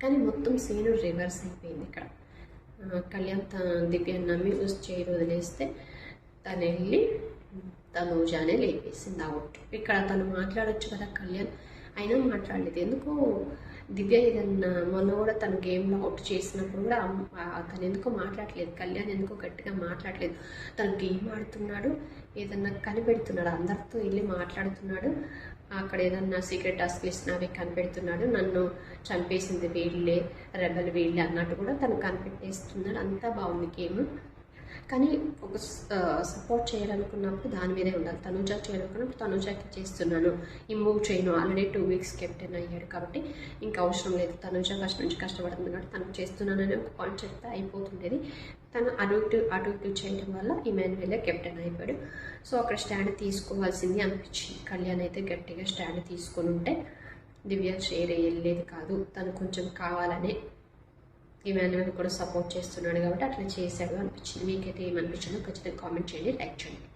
కానీ మొత్తం scene reverse అయిపోయింది ఇక్కడ. కళ్యాణ్ దివ్య నమ్మి చైర్ వదిలేస్తే తను వెళ్ళి తనూజానే లేపేసింది అవుట్. ఇక్కడ తను మాట్లాడొచ్చు కదా కళ్యాణ్, అయినా మాట్లాడలేదు. ఎందుకో దివ్య ఏదన్నా మొన్న కూడా తను గేమ్లో అవుట్ చేసినప్పుడు కూడా తను ఎందుకో మాట్లాడలేదు, కళ్యాణ్ ఎందుకో గట్టిగా మాట్లాడలేదు. తను గేమ్ ఆడుతున్నాడు, ఏదన్నా కనిపెడుతున్నాడు, అందరితో వెళ్ళి మాట్లాడుతున్నాడు, అక్కడ ఏదన్నా సీక్రెట్ టాస్క్ ఇస్తున్నా అవి కనిపెడుతున్నాడు, నన్ను చంపేసింది వీళ్ళే, రెబల్ వీళ్ళే అన్నట్టు కూడా తను కనిపెట్టేస్తున్నాడు. అంతా బాగుంది గేమ్. కానీ ఒక సపోర్ట్ చేయాలనుకున్నప్పుడు దాని మీదే ఉండాలి. తనూజాకి చేయాలనుకున్నప్పుడు తనూజాకి చేస్తున్నాను, ఈ మూవ్ చేయను, ఆల్రెడీ 2 వీక్స్ కెప్టెన్ అయ్యాడు కాబట్టి ఇంకా అవసరం లేదు, తనూజ ఫస్ట్ నుంచి కష్టపడుతుంది కాబట్టి తనకు చేస్తున్నానని ఒక పాయింట్ చెప్తే అయిపోతుండేది. తను అటు ఇటు చేయడం వల్ల ఇమాన్యుయలే కెప్టెన్ అయిపోయాడు. సో అక్కడ స్టాండ్ తీసుకోవాల్సింది అనిపించింది. కళ్యాణ్ అయితే గట్టిగా స్టాండ్ తీసుకొని ఉంటే దివ్య షేర్ వెళ్ళేది కాదు. తను కొంచెం కావాలనే ఇమాన్యుయల్ కూడా సపోర్ట్ చేస్తున్నాడు కాబట్టి అట్లా చేశాడు అనిపించింది. మీకైతే ఏమనిపించిందో ఖచ్చితంగా కామెంట్ చేయండి, లైక్ చేయండి.